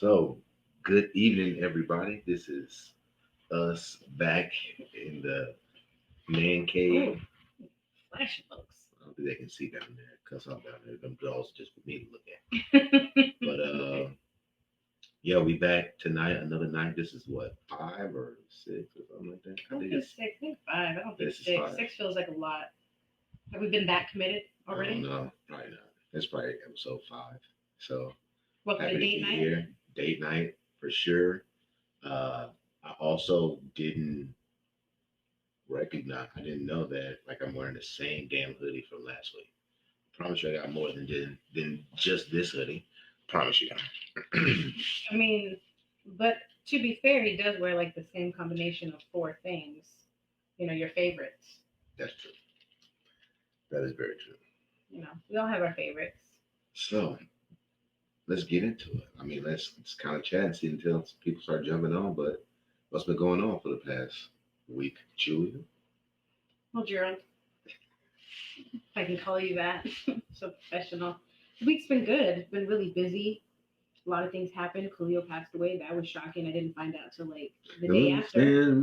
So, good evening, everybody. This is us back in the man Oh, cave. flash, folks. I don't think they can see down there because I'm down there. Them dolls just for me to look at. But yeah, we back tonight. Another night. This is what 5 or 6 or something like that. I I don't think think it's six. I think five. I don't think this is six. 5. Six feels like a lot. Have we been that committed I don't already? know. Probably not. It's probably episode 5. So Welcome to happy to date be night. here. Date night for sure. Uh, I also didn't recognize. I didn't know that. Like I'm wearing the same damn hoodie from last week. Promise you, I got more than just this hoodie. Promise you. I mean, but to be fair, he does wear like the same combination of four things. Your favorites. That's true. That is very true. We all have our favorites. So let's get into it. I mean, let's kind of chat and see until people start jumping on. But what's been going on for the past week, Julia? Well, Gerald, if I can call you that, so professional. The week's been good. It's been really busy. A lot of things happened. Khalil passed away. That was shocking. I didn't find out till like the day after.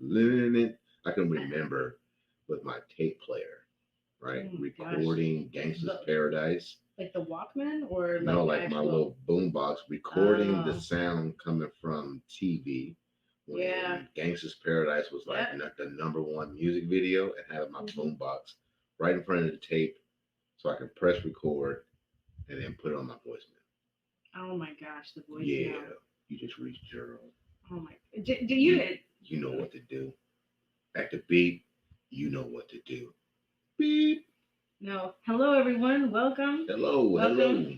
Living it. I can remember with my tape player, right? Oh my gosh. Recording Gangsta's The, Paradise. like the Walkman or like No, the like my actual. little boombox recording the Oh, sound coming from TV yeah. when Gangsta's Paradise was like Yep. the number one music video, and had my hmm boombox right in front of the tape so I could press record and then put it on my voicemail. Oh my gosh, the Yeah, voicemail. you just reached Gerald. Oh my. Do you? You you know what to do. At the beep, you know what to do. Beep. No. Hello, everyone. Welcome. Hello, Welcome. hello.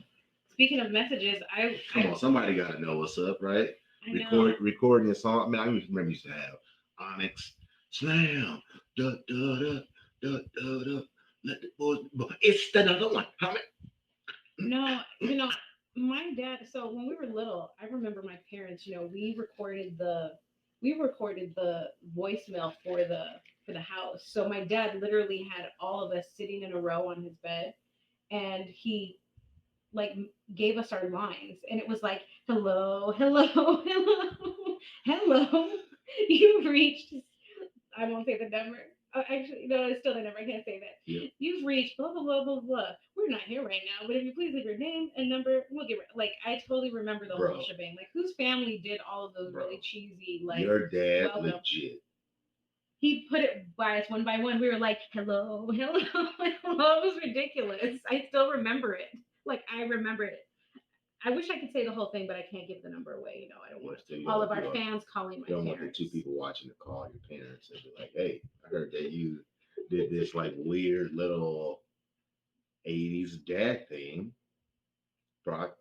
Speaking of messages, I Come I on, somebody gotta know what's up, right? I know. Recording a song. I mean, I remember used to have Onyx Slam. Da da da da da da. Let the boys. It's another one. How many? No, my dad. So when we were little, I remember my parents. We recorded the voicemail for the house. So my dad literally had all of us sitting in a row on his bed, and he like gave us our lines, and it was like, hello, hello, hello, hello, you've reached, I won't say the number. Actually, no, it's still the number. I can't say that. Yep. You've reached blah blah blah blah blah. We're not here right now, but if you please leave your name and number, we'll get. Like I totally remember the whole Bro, shebang. Like whose family did all of those bro. really cheesy like Your dad welcome. legit. He put it by us one by one. We were like, hello, hello, hello. It was ridiculous. I still remember it. Like I remember it. I wish I could say the whole thing, but I can't give the number away. I don't want So all of our fans calling my you don't want the parents. two people watching to call your parents and be like, "Hey, I heard that you did this like weird little '80s dad thing, Brock."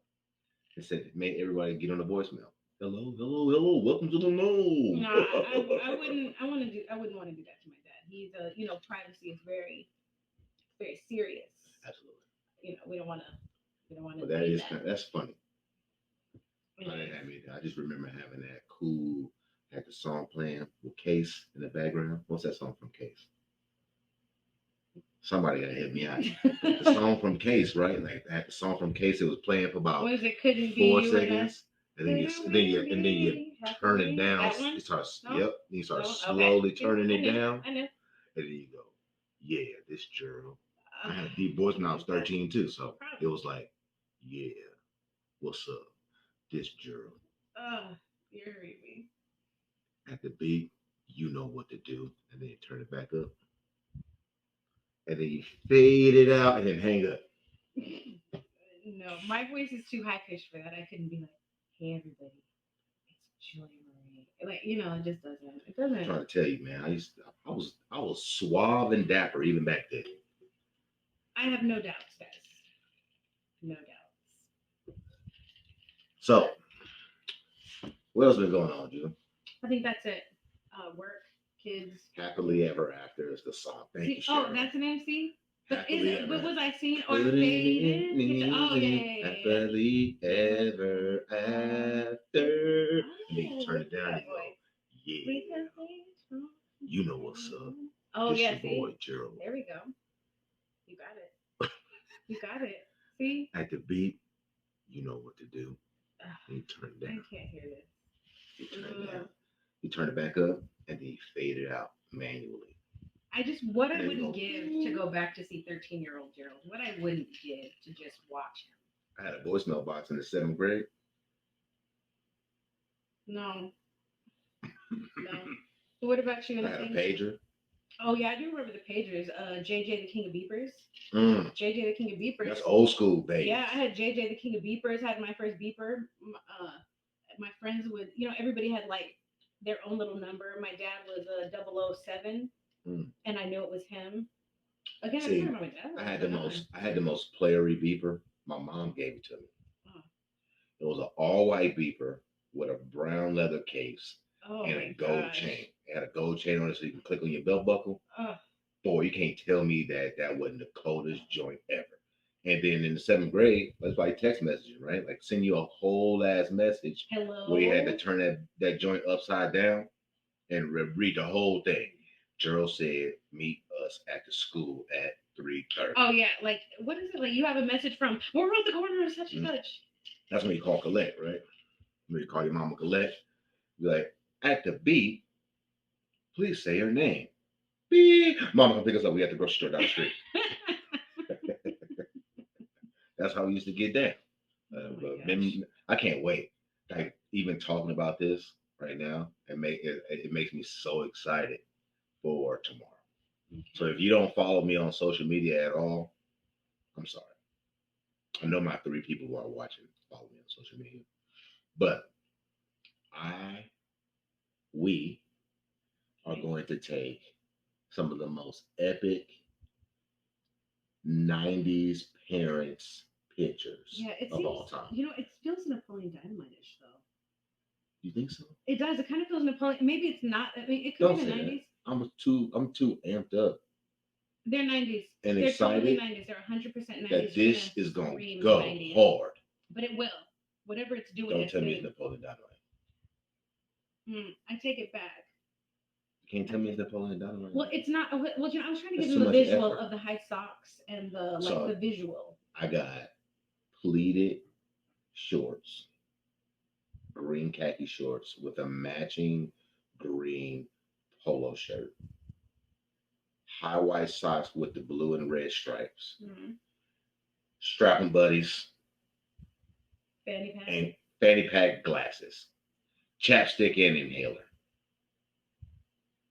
And said, "Made everybody get on the voicemail. Hello, hello, hello. Welcome to the No, I wouldn't. I want to do. I wouldn't want to do that to my dad. He's a. Privacy is very, very serious. Absolutely. We don't want to. We don't want to But that invade is that. kind of, that's funny. I Anyways. didn't have me. I just remember having that cool. Had the song playing with Case in the background. What's that song from Case? Somebody gotta hit me out. The song from Case, right? Like that song from Case. It was playing for about What is it? Couldn't be 4 you and us. seconds, and then you turn it down. That one? It starts. No? Yep. You start No? Okay. slowly turning I it knew. down, I knew. and then you go, yeah, this Gerald. I Uh, had a deep voice when I was 13 too, so it was like, yeah, what's up, this Gerald. you're hurting me. At the beat, you know what to do, and then you turn it back up, and then you fade it out, and then hang up. No, my voice is too high pitched for that. I couldn't be like, "Hey, everybody, it's Joy Marie." Like, it just doesn't. It I'm doesn't. trying to tell you, man. I was suave and dapper even back then. I have no doubts, guys. No doubts. So, But what else been going on, Julie? I think that's it. Work, kids. Happily Ever After is the song. Thank See, you, oh, Cheryl. that's an MC. But is Happily it? Ever What was I seeing? Or Put it faded? in Oh, yeah, music. yeah, yeah, yeah. Happily Ever After. And then you turn it What's down that and you go, voice? yeah, you know what's up. Oh, It's yeah, your see? boy, Gerald. There we go. You got it. You got it. See? At the beat, you know what to do. turn it I down. can't hear this. You turn it down. Ugh. You turn it back up, and then you fade it out manually. I just what And I then you wouldn't go. give to go back to see 13-year-old Gerald. What I wouldn't give to just watch I had a voicemail box in the seventh grade. him. No, no. So what about you? I had a Anything? pager. Oh yeah, I do remember the pagers. JJ the King of Beepers. Mm, JJ the King of Beepers. that's old school, baby. Yeah, I had JJ the King of Beepers. Had my first beeper. My friends would, everybody had like their own little number. My dad was a 007, Mm. and I knew it was him. Again, I'm talking See, about my dad. I What's had the going on? most. I had the most playery beeper. My mom gave it to me. Oh, It was an all white beeper with a brown leather case oh and a my gold gosh. chain. It had a gold chain on it so you can click on your belt buckle. Oh, Boy, you can't tell me that that wasn't the coldest joint ever. And then in the seventh grade, that's like text messaging, right? Like send you a whole ass message where you had to hello. turn that joint upside down and read the whole thing. Gerald said, "Meet us at the school at 3:30." Oh yeah, like what is it like? You have a message from we're around the corner of such and Mm. such. That's when you call Colette, right? When you call your mama Colette, be like, "At the beep, please say her name." Beep. Mama come pick us up. We at the grocery store down the street. That's how we used to get down. Oh my But gosh. I can't wait. Like even talking about this right now, it makes me so excited for tomorrow. So if you don't follow me on social media at all, I'm sorry. I know my three people who are watching follow me on social media, but I we are going to take some of the most epic 90s parents pictures Yeah, it of seems all time. it feels Napoleon Dynamite-ish though. You think so? It does. It kind of feels Napoleon. Maybe it's not. I mean, it could be Don't the say that. '90s. I'm too amped up They're '90s. and They're totally excited '90s. They're 100% that '90s. You're this gonna is gonna scream go '90s, hard. but it will. Whatever it's doing, Don't it's tell me gonna. it's Napoleon Dynamite. I take it back. You can't I tell me it's take. Napoleon Dynamite. Well, it's not. Well, I was trying to give That's them too the much visual effort. of the high socks and the So the visual. I got pleated shorts, green khaki shorts with a matching green polo shirt, high white socks with the blue and red stripes, Mm-hmm. strapping buddies, Fanny pack. and fanny pack glasses, chapstick and inhaler.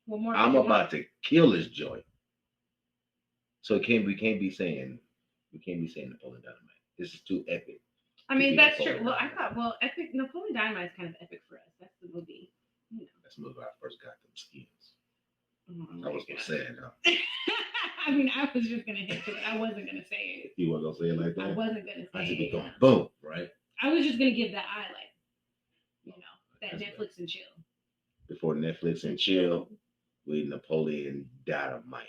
What more could I'm you want? about to kill this joint. So we can't be saying Napoleon Dynamite. This is too epic I to mean, be that's true. Napoleon Well, I Dynamite. thought, epic Napoleon Dynamite is kind of epic for us. That's the movie. That's the movie I first got them skins. Oh I my was gonna say god. it though. I mean, I was just gonna hit to it. I wasn't gonna say it. You weren't gonna say it like I that? wasn't gonna I say just be it. going boom, right? I was just gonna give that eye like, that That's Netflix and chill. before Netflix and chill with Napoleon Dynamite.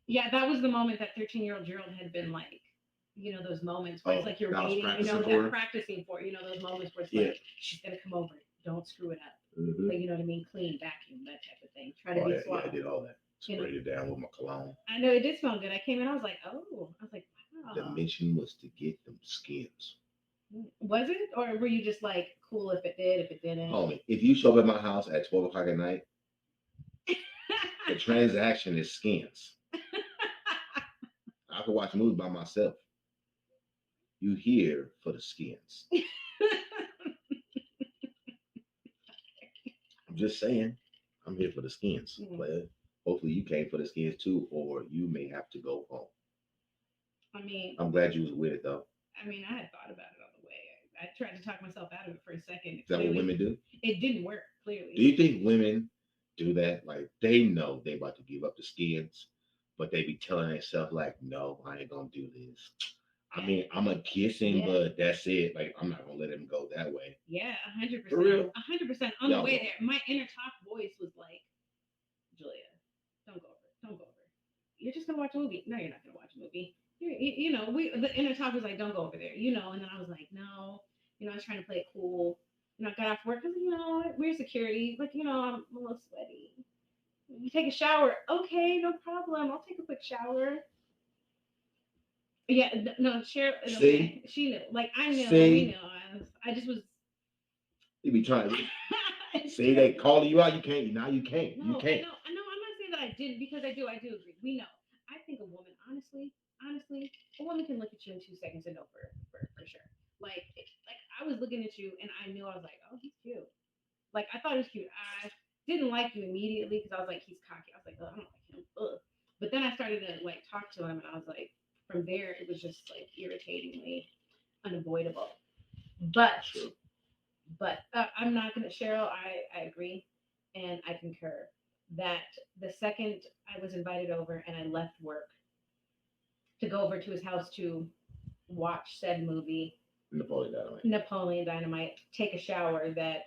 Yeah, that was the moment that 13-year-old Gerald had been like, those moments where it's Oh, like you're that was waiting, practicing for that her? practicing for, those moments where it's Yeah. like, she's gonna come over, don't screw it up. Mm-hmm. But you know what I mean? Clean, vacuum, that type of thing. Try to Oh be yeah, yeah, suave. I did all that. You know? Sprayed it down with my cologne. I know it did smell good. I came in, I was like, oh, I was like, The wow. mission was to get them skins. Was it? Or were you just like cool if it did, if it didn't? Homie, if you show up at my house at 12 o'clock at night, the transaction is skins. I could watch movies by myself. You here for the skins. I'm just saying, I'm here for the skins, player. Hopefully you came for the skins too, or you may have to go home. I mean, I'm glad you was with it though. I mean, I had thought about it on the way. I tried to talk myself out of it for a second. Is that what women do? It didn't work, clearly. Do you think women do that? Like they know they about to give up the skins, but they be telling themselves like, no, I ain't gonna do this. I mean, I'm a kiss him, Yeah. but that's it. Like I'm not gonna let him go that way. Yeah, 100%. For real? 100%. On the Y'all way go. there, my inner talk voice was like, Julia, don't go over. Don't go over. You're just gonna watch a movie. No, you're not gonna watch a movie. The inner talk was like, don't go over there. And then I was like, no. I was trying to play it cool. I got off work. I was like, we're security. Like, I'm a little sweaty. You take a shower. Okay, no problem. I'll take a quick shower. Yeah, no, Cheryl. See? Okay. She knew. Like I knew. We See? knew. I just was. You be trying to say they calling you out. You can't. Now you can't. You No, I can't. know. I know. I'm not saying that I didn't because I do. I do agree. We know. I think a woman, honestly, a woman can look at you in 2 seconds and know for sure. Like I was looking at you and I knew I was like, oh, he's cute. Like I thought he was cute. I didn't like you immediately because I was like, he's cocky. I was like, oh, I don't like him. Ugh. But then I started to like talk to him and I was like, from there it was just like irritatingly unavoidable. But True. I'm not gonna, Cheryl. I agree, and I concur that the second I was invited over and I left work to go over to his house to watch said movie, Napoleon Dynamite. Napoleon Dynamite, take a shower, that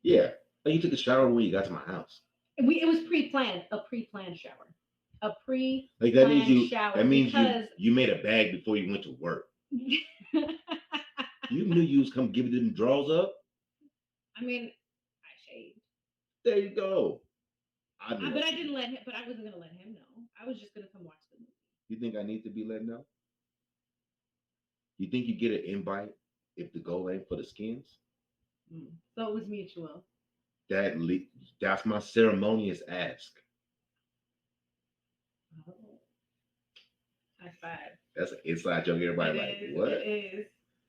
Yeah. Like you took a shower when you got to my house. it was pre-planned, a pre-planned shower, a Like that means pre-planned you. shower That means because you made a bag before you went to work. You knew you was come giving them draws up. I mean, I shaved. There you go. I knew. But I didn't let him. But I wasn't gonna let him know. I was just gonna come watch the movie. You think I need to be let know? You think you get an invite if the goal ain't for the skins? So it was mutual. That that's my ceremonious ask. Oh, high five. That's an inside joke. Everybody It like is. what? It is.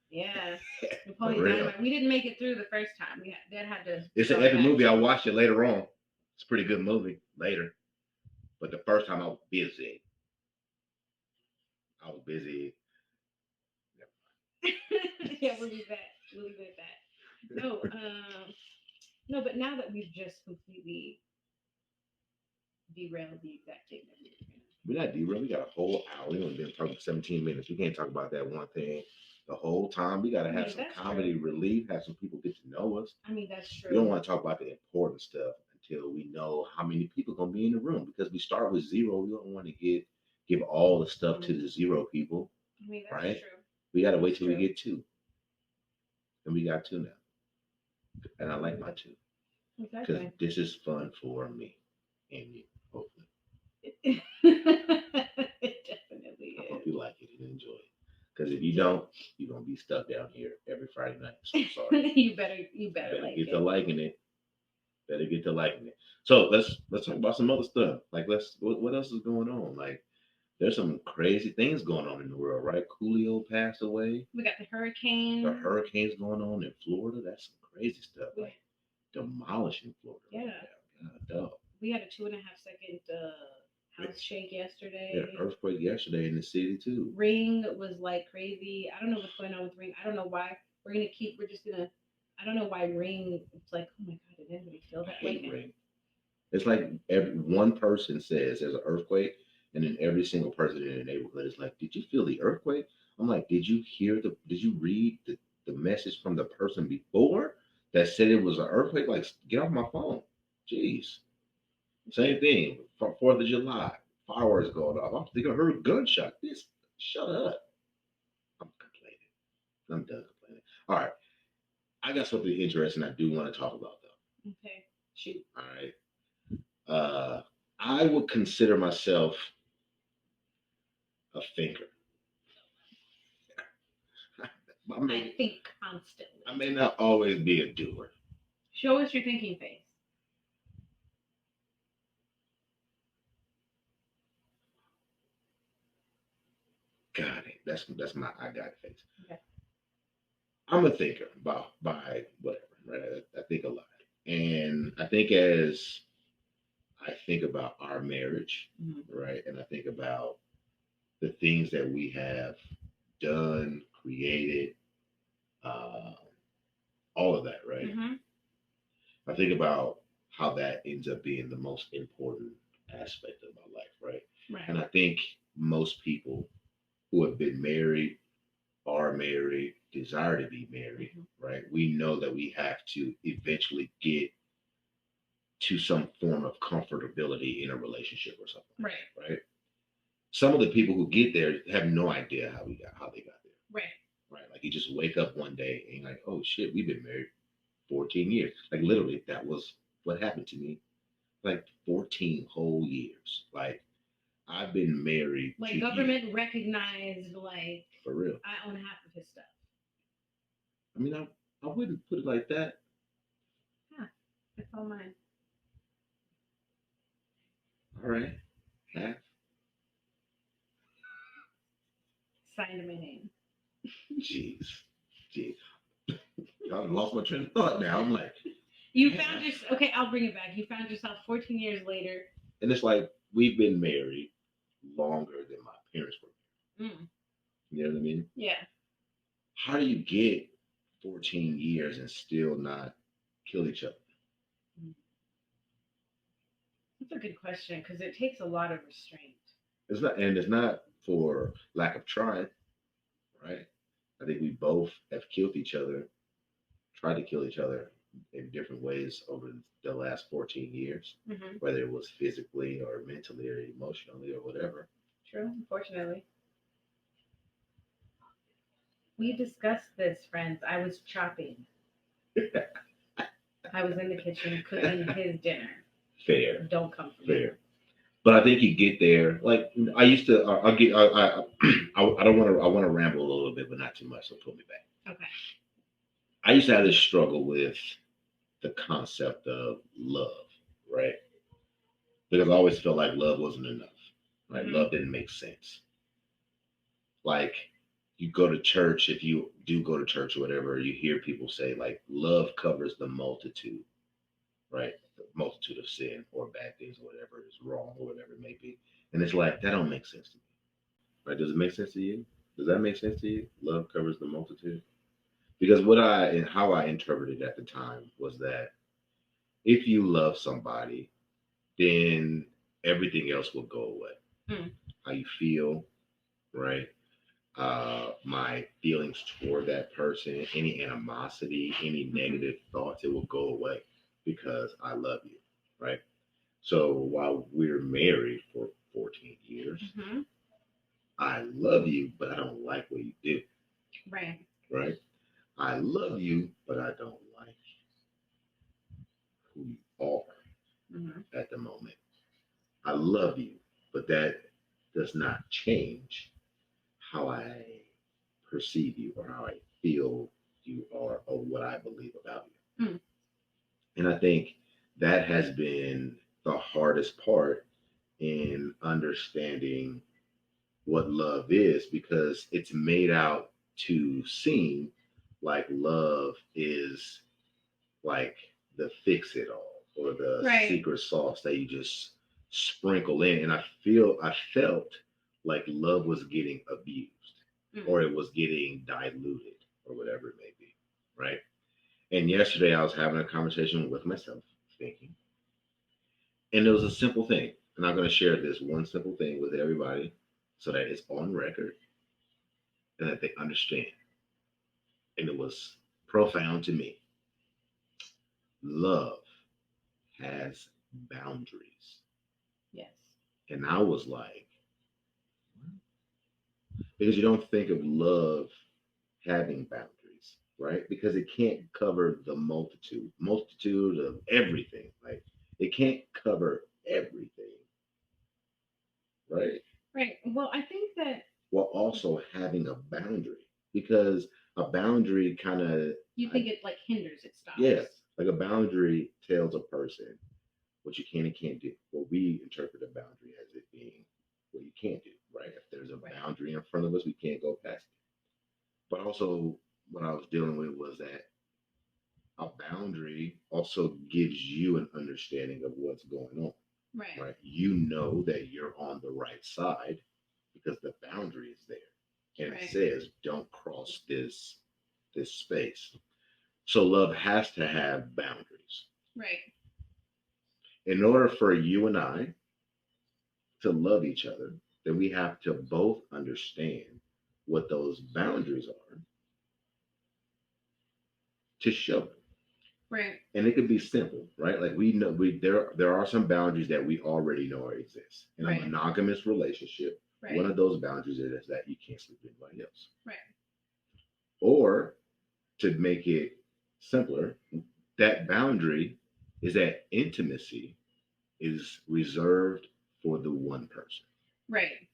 Yeah. For Napoleon real. Dynamite. We didn't make it through the first time. Dad had to. It's an go epic back. movie. I watched it later on. It's a pretty good movie later. But the first time I was busy. I was busy. Yeah, we'll leave that. We'll leave it at that. No, no. But now that we've just completely derailed the exact thing that we were gonna. We're not derailed. We got a whole hour. We only been talking 17 minutes. We can't talk about that one thing the whole time. We got to have some That's comedy true. relief, have some people get to know us. I mean, that's true. We don't want to talk about the important stuff until we know how many people going to be in the room because we start with zero. We don't want to give all the stuff to the zero people, I mean, that's right? true. We got to wait till we get two. And we got two now. And I like my two. Because Exactly. this is fun for me and you, hopefully. It definitely I is. hope you like it and enjoy it. Because if you don't, you're gonna be stuck down here every Friday night. So I'm sorry. you better like get it. to liking it. Better get to liking it. So let's talk about some other stuff. Like what else is going on? Like there's some crazy things going on in the world, right? Coolio passed away. We got the hurricane. The hurricanes going on in Florida. That's some crazy stuff. Like demolishing Florida. Yeah. Right now. God, we had a 2.5 second house shake yesterday. Yeah, earthquake yesterday in the city too. Ring was like crazy. I don't know what's going on with Ring. I don't know why. We're just gonna. I don't know why Ring. It's like, oh my god, did anybody feel that? I hate Ring. It's like every one person says there's an earthquake, and then every single person in the neighborhood is like, "Did you feel the earthquake?" I'm like, "Did you read the message from the person before that said it was an earthquake? Like, get off my phone." Jeez. Same thing. 4th of July, fireworks going off. I'm thinking I heard a gunshot. Shut up. I'm complaining. I'm done complaining. All right. I got something interesting I do want to talk about though. Okay. Shoot. All right. I would consider myself a thinker. I think constantly. I may not always be a doer. Show us your thinking face. Got it. That's my I got it face. Okay. I'm a thinker by whatever, right? I think a lot. And I think as I think about our marriage, right? And I think about the things that we have done, created, uh, all of that, right? I think about how that ends up being the most important aspect of my life, right? Right. And I think most people who have been married, are married, desire to be married, right? We know that we have to eventually get to some form of comfortability in a relationship or something. Right. Some of the people who get there have no idea how they got there. Right. Like you just wake up one day and you're like, oh shit, we've been married 14 years. Like literally, that was what happened to me. Like 14 whole years. Like I've been married. Like government recognized, like for real. I own half of his stuff. I mean, I wouldn't put it like that. Yeah, it's all mine. All right, half. Signed to my name. Jeez, jeez. I lost my train of thought now. I'm like, You half. found your okay. I'll bring it back. You found yourself 14 years later. And it's like we've been married longer than my parents were. Mm, You know what I mean? yeah, How do you get 14 years and still not kill each other? that's a good question because it takes a lot of restraint. It's not, and it's not for lack of trying, right? I think we both have killed each other, tried to kill each other in different ways over the last 14 years, Mm-hmm. whether it was physically or mentally or emotionally or whatever. True. Unfortunately, we discussed this, friends. I was chopping. I was in the kitchen cooking his dinner. Fair, Don't come for me. fair. But I think you get there. Like I used to, I'll get. I don't want to. I want to ramble a little bit, but not too much. So pull me back. Okay. I used to have this struggle with the concept of love, right? Because I always felt like love wasn't enough. Right? Mhm. Love didn't make sense. Like you go to church, if you do go to church or whatever, you hear people say like love covers the multitude, right? The multitude of sin or bad things or whatever is wrong or whatever it may be. And it's like that don't make sense to me. Right? Does it make sense to you? Does that make sense to you? Love covers the multitude? Because what I and how I interpreted at the time was that if you love somebody, then everything else will go away. Mm. How you feel, right? My feelings toward that person, any animosity, any negative thoughts, it will go away because I love you, right? So while we're married for 14 years, Mm-hmm. I love you, but I don't like what you do, Right. right? I love you, but I don't like who you are Mm-hmm. at the moment. I love you, but that does not change how I perceive you or how I feel you are or what I believe about you. Mm. And I think that has been the hardest part in understanding what love is because it's made out to seem like love is like the fix it all or the Right. secret sauce that you just sprinkle in. And I felt like love was getting abused Mm. or it was getting diluted or whatever it may be. Right. And yesterday I was having a conversation with myself, thinking, and it was a simple thing. And I'm going to share this one simple thing with everybody so that it's on record and that they understand. And it was profound to me. Love has boundaries. Yes. And I was like, because you don't think of love having boundaries, right? Because it can't cover the multitude of everything. Like it can't cover everything, right? Right. Well, I think that While also having a boundary. Because a boundary kind of, you think it like hinders, it stops. yeah, like a boundary tells a person what you can and can't do. Well, we interpret a boundary as it being what you can't do, right? If there's a Right. boundary in front of us, we can't go past it. But also, what I was dealing with was that a boundary also gives you an understanding of what's going on, Right. right? You know that you're on the right side because the boundary is there, and it Right. says don't cross this space. So love has to have boundaries. Right. In order for you and I to love each other, then we have to both understand what those boundaries are to show them. Right. And it could be simple, right? Like we know there are some boundaries that we already know exist. In a Right. monogamous relationship, Right. one of those boundaries is that you can't sleep with anybody else. Right. Or to make it simpler, that boundary is that intimacy is reserved for the one person. Right.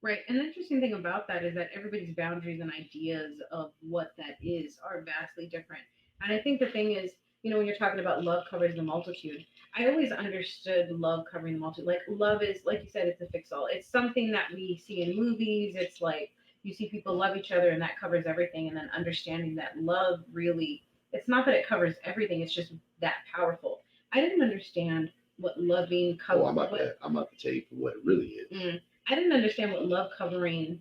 Right. And the interesting thing about that is that everybody's boundaries and ideas of what that is are vastly different. And I think the thing is, when you're talking about love covers the multitude, I always understood love covering the multitude. Like, love is, like you said, it's a fix all. It's something that we see in movies. It's like you see people love each other and that covers everything. And then understanding that love really, it's not that it covers everything, it's just that powerful. I didn't understand what loving Oh, cover, what, I'm about to tell you what it really is. I didn't understand what love covering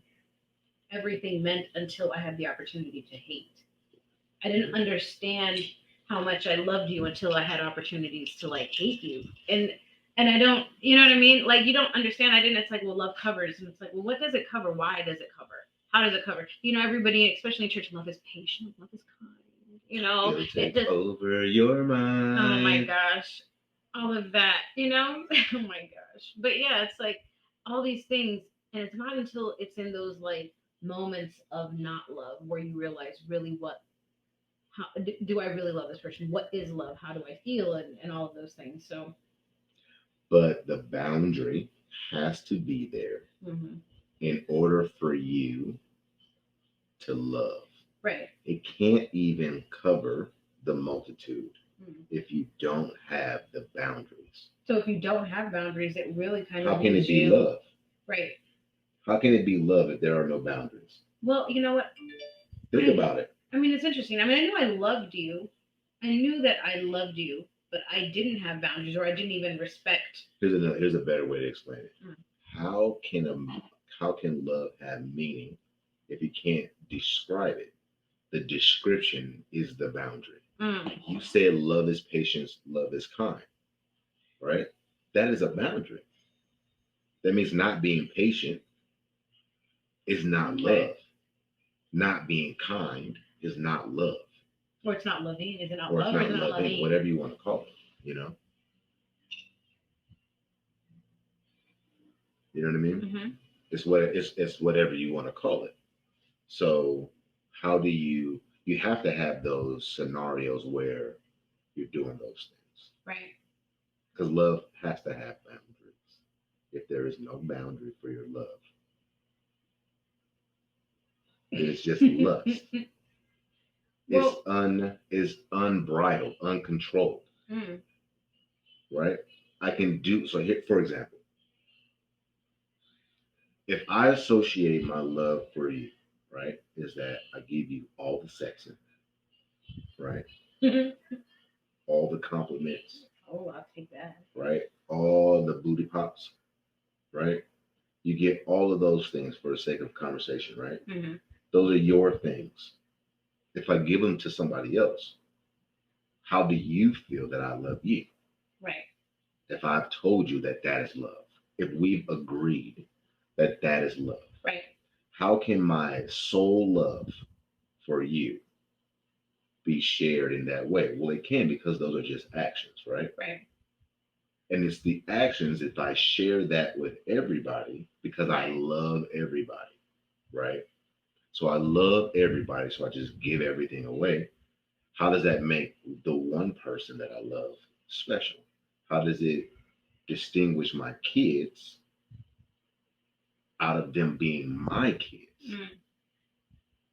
everything meant until I had the opportunity to hate. I didn't understand how much I loved you until I had opportunities to like hate you. And I don't, you know what I mean? Like you don't understand. I didn't. It's like, well, love covers, and it's like, well, what does it cover? Why does it cover? How does it cover? Everybody, especially in church, love is patient, love is kind. It'll It take does. over your Oh my mind. gosh, all of that. Oh my gosh. But yeah, it's like all these things, and it's not until it's in those like moments of not love where you realize really what how do I really love this person? What is love? How do I feel? And all of those things. So, But the boundary has to be there mm-hmm. in order for you to love. Right. It can't even cover the multitude Mm-hmm. if you don't have the boundaries. So if you don't have boundaries, it really kind How of can it leaves be you love? right. How can it be love if there are no boundaries? Well, you know what? Think about it. I mean, it's interesting. I mean, I knew I loved you. I knew that I loved you, but I didn't have boundaries, or I didn't even respect. Here's a better way to explain it. Mm. How can how can love have meaning if you can't describe it? The description is the boundary. Mm. You said love is patience, love is kind, right? That is a boundary. That means not being patient is not Okay. love. Not being kind is not love. Or it's not loving. Is it not Or it's love, or is not it not loving, loving? whatever you want to call it, you know? You know what I mean? Mm-hmm. It's whatever you want to call it. So how do you have to have those scenarios where you're doing those things. Right. Because love has to have boundaries. If there is no boundary for your love, then it's just lust. Well, It's unbridled, uncontrolled, mm, right? I can do so here, for example, if I associate my love for you, right, is that I give you all the sexing, right? All the compliments, oh, I'll take that. right? All the booty pops, right? You get all of those things for the sake of conversation, right? Mm-hmm. Those are your things. If I give them to somebody else, how do you feel that I love you? Right. If I've told you that that is love, if we've agreed that that is love, Right. how can my soul love for you be shared in that way? Well, it can because those are just actions, right? Right. And it's the actions if I share that with everybody because I Right. love everybody, right? So I love everybody, so I just give everything away. How does that make the one person that I love special? How does it distinguish my kids out of them being my kids? Mm.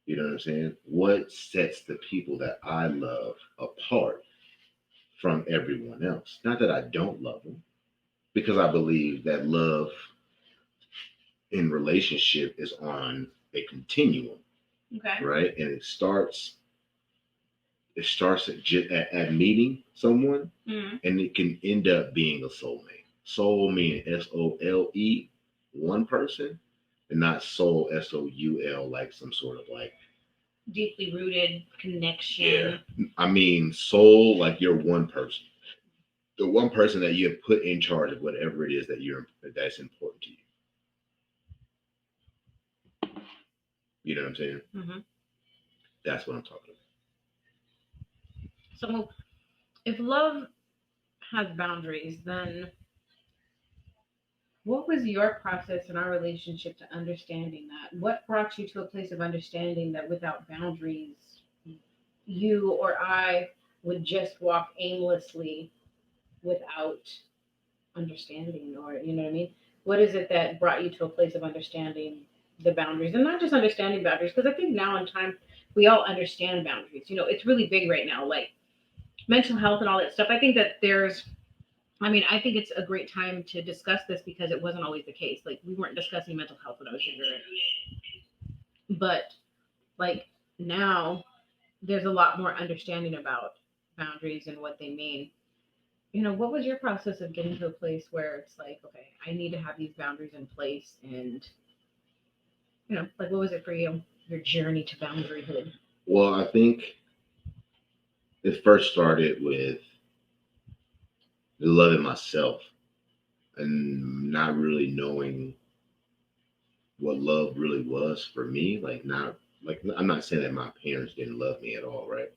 You know what I'm saying? What sets the people that I love apart from everyone else? Not that I don't love them, because I believe that love in relationship is on a continuum, Okay. right? And it starts at meeting someone, Mm. and it can end up being a soulmate. Soul meaning SOLE, one person, and not soul SOUL, like some sort of like, Deeply rooted yeah. connection. I mean, soul, like you're one person, the one person that you have put in charge of whatever it is that's important to you. You know what I'm saying? Mm-hmm. That's what I'm talking So if love has boundaries, then what was your process in our relationship to understanding that? What brought you to a place of understanding that without boundaries, you or I would just walk aimlessly without understanding, or you know what I mean? What is it that brought you to a place of understanding the boundaries, and not just understanding boundaries? Because I think now in time we all understand boundaries. It's really big right now, like mental health and all that stuff. I think that I think it's a great time to discuss this because it wasn't always the case. Like we weren't discussing mental health when I was younger, but like now there's a lot more understanding about boundaries and what they mean. What was your process of getting to a place where it's like, okay, I need to have these boundaries in place, and like what was it for you? Your journey to boundaryhood. Well, I think it first started with loving myself and not really knowing what love really was for me. Like, not like I'm not saying that my parents didn't love me at all, right?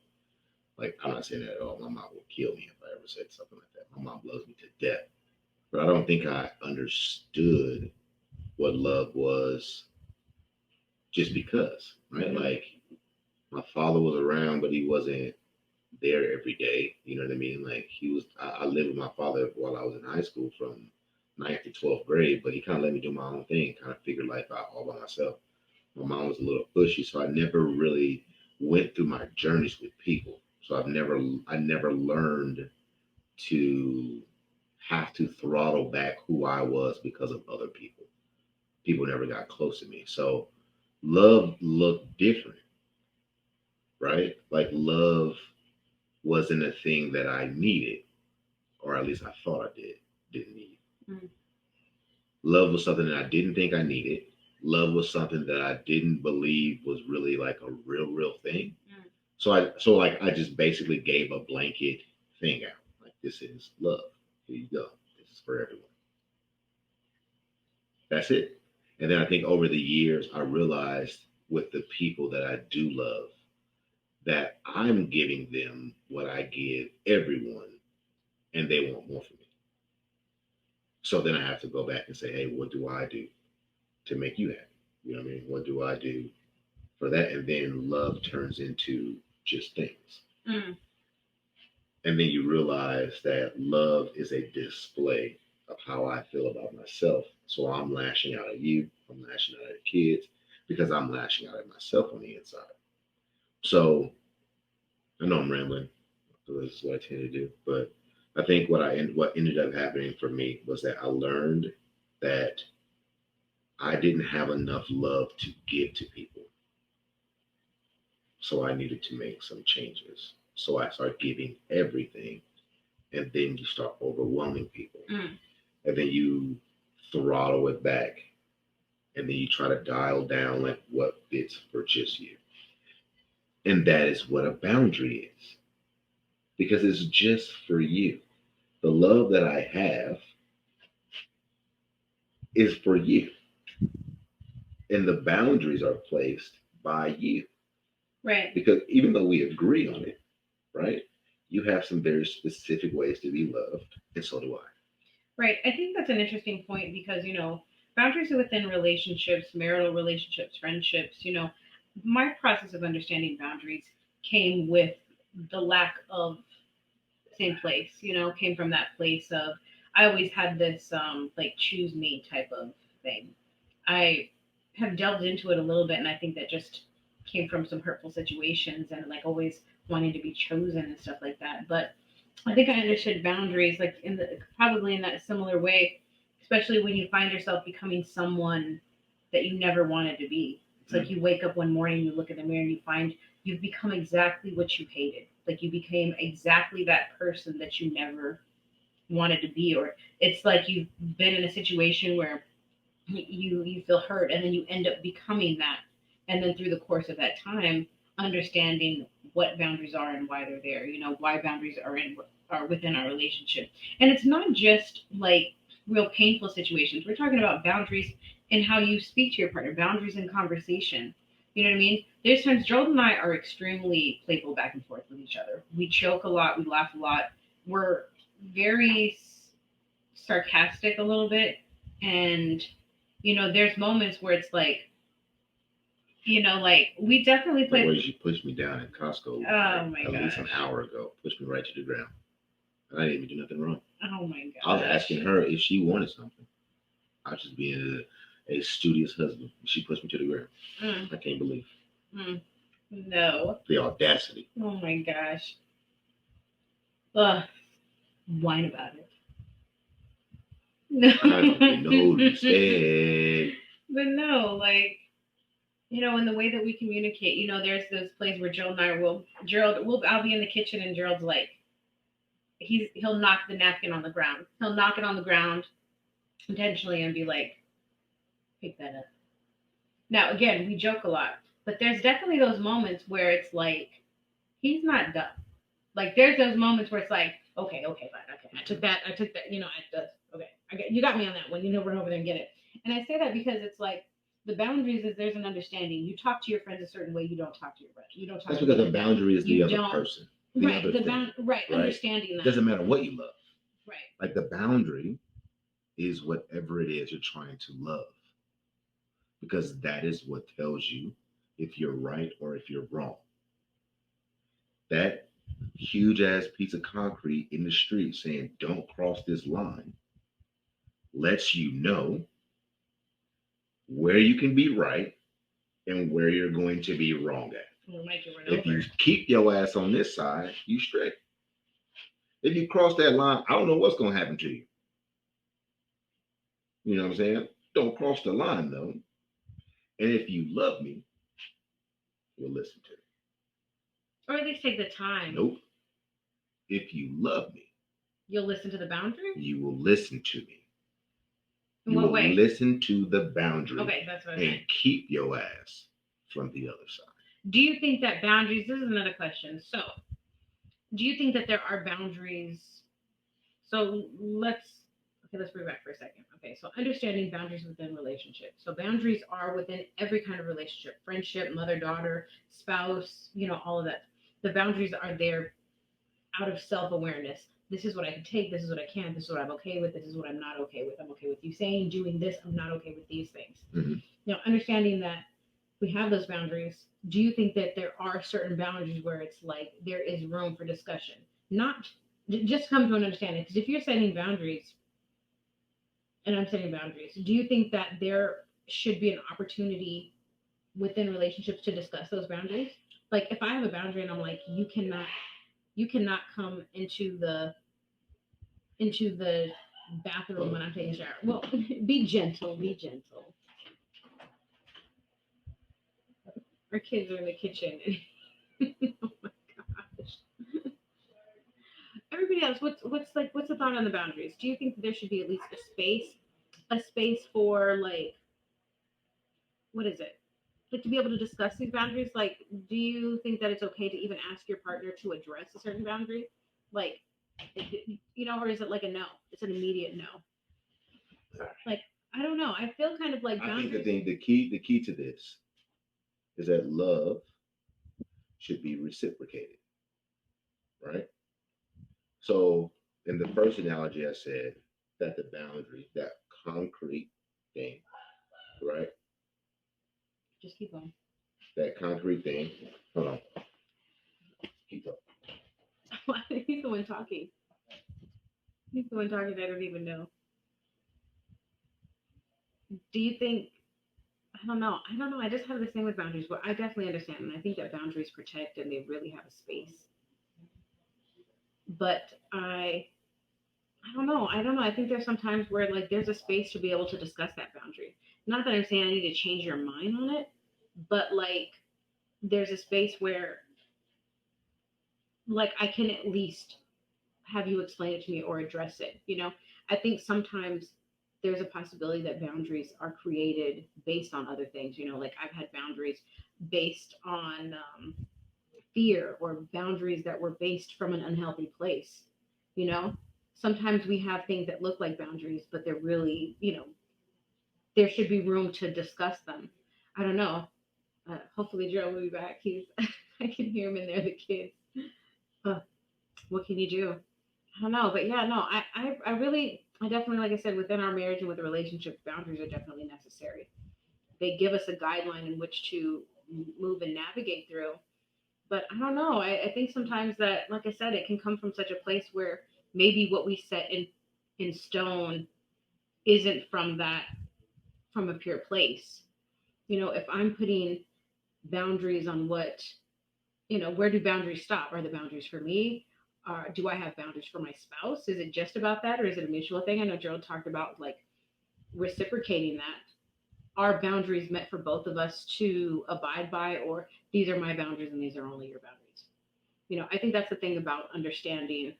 Like, I'm not saying that at all. My mom would kill me if I ever said something like that. My mom loves me to death, but I don't think I understood what love was just because, right? Mm-hmm. Like, my father was around, but he wasn't there every day. You know what I mean? Like, I lived with my father while I was in high school from ninth to 12th grade, but he kind of let me do my own thing, kind of figure life out all by myself. My mom was a little pushy, so I never really went through my journeys with people. So I never learned to have to throttle back who I was because of other people. People never got close to me. So love looked different, right? Like, love wasn't a thing that I needed, or at least I thought I didn't need. Mm. Love was something that I didn't think I needed. Love was something that I didn't believe was really like a real thing. Mm. So I just basically gave a blanket thing out. Like, this is love. Here you go. This is for everyone. That's it. And then I think over the years I realized with the people that I do love that I'm giving them what I give everyone, and they want more from me. So then I have to go back and say, hey, what do I do to make you happy? You know what I mean? What do I do for that? And then love turns into just things. Mm. And then you realize that love is a display of how I feel about myself. So I'm lashing out at you, I'm lashing out at the kids because I'm lashing out at myself on the inside. So I know I'm rambling because this is what I tend to do, but I think what ended up happening for me was that I learned that I didn't have enough love to give to people. So I needed to make some changes. So I started giving everything, and then you start overwhelming people. Mm. And then you throttle it back, and then you try to dial down like what fits for just you. And that is what a boundary is, because it's just for you. The love that I have is for you, and the boundaries are placed by you. Right. Because even though we agree on it, right, you have some very specific ways to be loved, and so do I. Right. I think that's an interesting point because, boundaries within relationships, marital relationships, friendships, my process of understanding boundaries came with the lack of same place, came from that place of I always had this like choose me type of thing. I have delved into it a little bit, and I think that just came from some hurtful situations and like always wanting to be chosen and stuff like that. But I think I understood boundaries like in the probably in that similar way, especially when you find yourself becoming someone that you never wanted to be. It's like you wake up one morning, you look in the mirror, and you find you've become exactly what you hated. Like you became exactly that person that you never wanted to be, or it's like you've been in a situation where you feel hurt, and then you end up becoming that, and then through the course of that time, understanding what boundaries are and why they're there. Why boundaries are within our relationship, and it's not just like real painful situations. We're talking about boundaries in how you speak to your partner, boundaries in conversation. You know what I mean? There's times Gerald and I are extremely playful back and forth with each other. We joke a lot, we laugh a lot. We're very sarcastic a little bit, and there's moments where it's like we definitely The play. way she pushed me down in Costco Oh like my at least gosh. an hour ago, pushed me right to the ground. And I didn't even do nothing wrong. Oh my I was gosh. asking her if she wanted something. I was just being a studious husband. She pushed me to the ground. Mm, I can't believe mm. No. the audacity. Oh my gosh. Ugh. Whine about it. No. I don't get no respect. But no, like, in the way that we communicate, there's this place where I'll be in the kitchen and Gerald's like, he'll knock the napkin on the ground. He'll knock it on the ground intentionally and be like, pick that up. Now, again, we joke a lot, but there's definitely those moments where it's like, he's not dumb. Like, there's those moments where it's like, okay, fine, okay, I took that, okay, you got me on that one, run over there and get it. And I say that because it's like, the boundaries is there's an understanding. You talk to your friends a certain way, you don't talk to your friends. You don't talk. That's to because the the boundary is the you other don't, person. right, other the thing, right, understanding that. Doesn't matter what you love. Right. Like the boundary is whatever it is you're trying to love. Because that is what tells you if you're right or if you're wrong. That huge ass piece of concrete in the street saying, don't cross this line, lets you know where you can be right and where you're going to be wrong at. If you keep your ass on this side, you straight. If you cross that line, I don't know what's going to happen to you. You know what I'm saying? Don't cross the line though. And if you love me, you'll listen to me. Or at least take the time. Nope. If you love me, you'll listen to the boundary? You will listen to me. In what way? Listen to the boundary. Okay, that's what I and meant. Keep your ass from the other side. Do you think that boundaries, this is another question. So, do you think that there are boundaries? So, let's bring it back for a second. Okay, so understanding boundaries within relationships. So, boundaries are within every kind of relationship, friendship, mother, daughter, spouse, all of that. The boundaries are there out of self-awareness. This is what I can take, this is what I can't, this is what I'm okay with, this is what I'm not okay with. I'm okay with you saying, doing this, I'm not okay with these things. Mm-hmm. Now, understanding that we have those boundaries, do you think that there are certain boundaries where it's like there is room for discussion? Not just come to an understanding. Because if you're setting boundaries and I'm setting boundaries, do you think that there should be an opportunity within relationships to discuss those boundaries? Like if I have a boundary and I'm like, you cannot come into the bathroom when I'm taking a shower. Well, be gentle. Our kids are in the kitchen. Oh my gosh. Everybody else, what's the thought on the boundaries? Do you think that there should be at least a space for like, what is it? Like to be able to discuss these boundaries? Like, do you think that it's okay to even ask your partner to address a certain boundary? Like, or is it like a no? It's an immediate no. Like, I don't know. I feel kind of like boundaries. I think the key to this is that love should be reciprocated, right? So in the first analogy, I said that the boundary, that concrete thing, right? Just keep going. That concrete thing. Hold on. Keep talking. He's the one talking. He's the one talking. I don't even know. Do you think? I don't know. I just have this thing with boundaries, but I definitely understand, and I think that boundaries protect, and they really have a space. But I don't know. I think there's some times where like there's a space to be able to discuss that boundary. Not that I'm saying I need to change your mind on it, but like there's a space where like I can at least have you explain it to me or address it. I think sometimes there's a possibility that boundaries are created based on other things. Like I've had boundaries based on fear or boundaries that were based from an unhealthy place. You know, sometimes we have things that look like boundaries, but they're really, there should be room to discuss them. I don't know. Hopefully, Gerald will be back. I can hear him in there, the kids. What can you do? I don't know, but yeah, no, I definitely, like I said, within our marriage and with the relationship, boundaries are definitely necessary. They give us a guideline in which to move and navigate through. But I don't know. I think sometimes that, like I said, it can come from such a place where maybe what we set in stone isn't from a pure place. If I'm putting boundaries on what, where do boundaries stop? Are the boundaries for me? Do I have boundaries for my spouse? Is it just about that, or is it a mutual thing? I know Gerald talked about like reciprocating that. Are boundaries meant for both of us to abide by, or these are my boundaries and these are only your boundaries? I think that's the thing about understanding.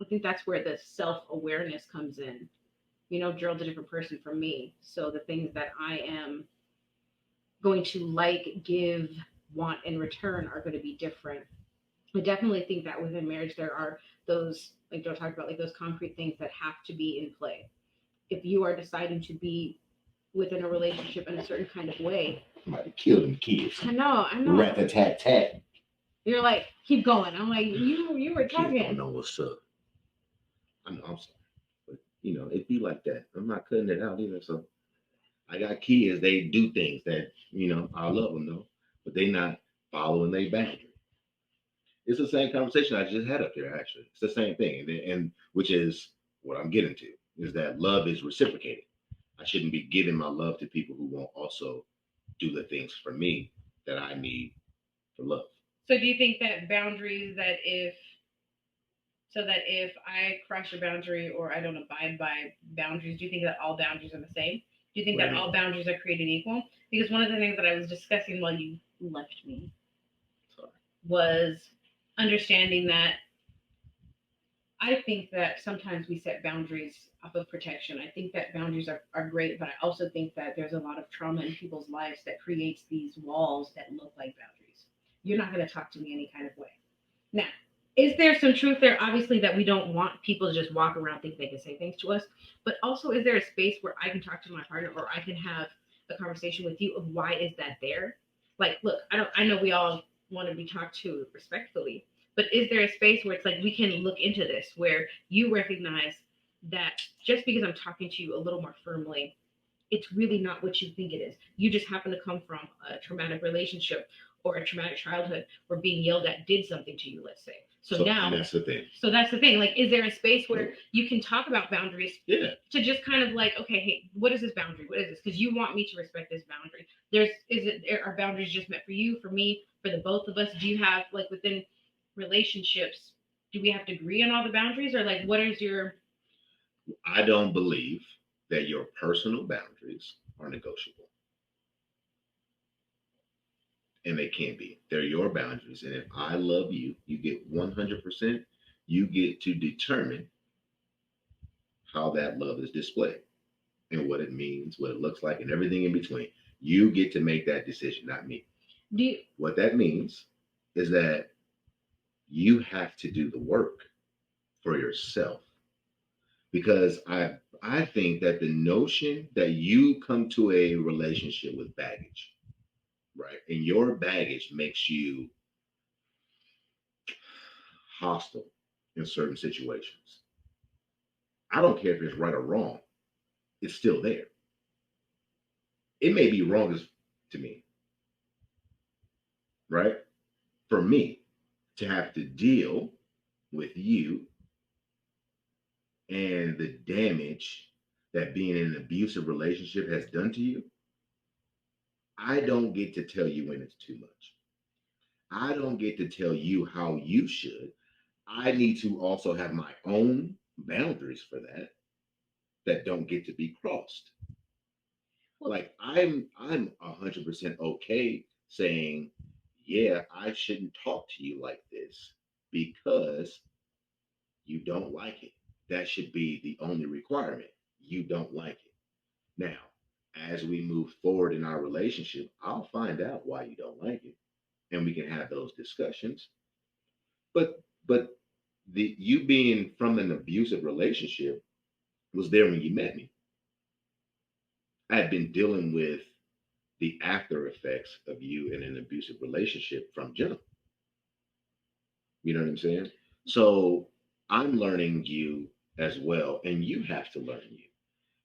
I think that's where the self awareness comes in. Gerald's a different person from me, so the things that I am going to like, give, want, and return are going to be different. I definitely think that within marriage there are those, like Joe talked about, like those concrete things that have to be in play. If you are deciding to be within a relationship in a certain kind of way, Somebody killed them kids. I know. Rat a tat tat. You're like, keep going. I'm like, you were Kids don't talking. know what's up. I know, I'm sorry. But it be like that. I'm not cutting it out either. So I got kids, they do things that, I love them though, but they not following their boundary. It's the same conversation I just had up here, actually. It's the same thing. And which is what I'm getting to, is that love is reciprocated. I shouldn't be giving my love to people who won't also do the things for me that I need for love. So do you think that boundaries that if I cross your boundary or I don't abide by boundaries, do you think that all boundaries are the same? Do you think that all boundaries are created equal? Because one of the things that I was discussing while you left me was understanding that I think that sometimes we set boundaries off of protection. I think that boundaries are great, but I also think that there's a lot of trauma in people's lives that creates these walls that look like boundaries. You're not going to talk to me any kind of way. Now, is there some truth there? Obviously, that we don't want people to just walk around think they can say things to us, but also is there a space where I can talk to my partner or I can have a conversation with you of why is that there? Like, look, I know we all want to be talked to respectfully, but is there a space where it's like we can look into this where you recognize that just because I'm talking to you a little more firmly, it's really not what you think it is. You just happen to come from a traumatic relationship or a traumatic childhood where being yelled at did something to you, let's say. So now, and that's the thing. So that's the thing. Like, is there a space where you can talk about boundaries? Yeah. To just kind of like, okay, hey, what is this boundary? What is this? Because you want me to respect this boundary. Are boundaries just meant for you, for me, for the both of us? Do you have like within relationships? Do we have to agree on all the boundaries, or like, what is your? I don't believe that your personal boundaries are negotiable. And they can't be. They're your boundaries. And if I love you, you get 100%. You get to determine how that love is displayed and what it means, what it looks like, and everything in between. You get to make that decision, not me. What that means is that you have to do the work for yourself. Because I think that the notion that you come to a relationship with baggage, right? And your baggage makes you hostile in certain situations. I don't care if it's right or wrong, it's still there. It may be wrong to me, right? For me to have to deal with you and the damage that being in an abusive relationship has done to you, I don't get to tell you when it's too much. I don't get to tell you how you should. I need to also have my own boundaries for that don't get to be crossed. Like I'm 100% okay saying, yeah, I shouldn't talk to you like this because you don't like it. That should be the only requirement. You don't like it. Now, as we move forward in our relationship, I'll find out why you don't like it, and we can have those discussions. But the you being from an abusive relationship was there when you met me. I had been dealing with the after effects of you in an abusive relationship from jump. You know what I'm saying? So I'm learning you as well, and you have to learn you.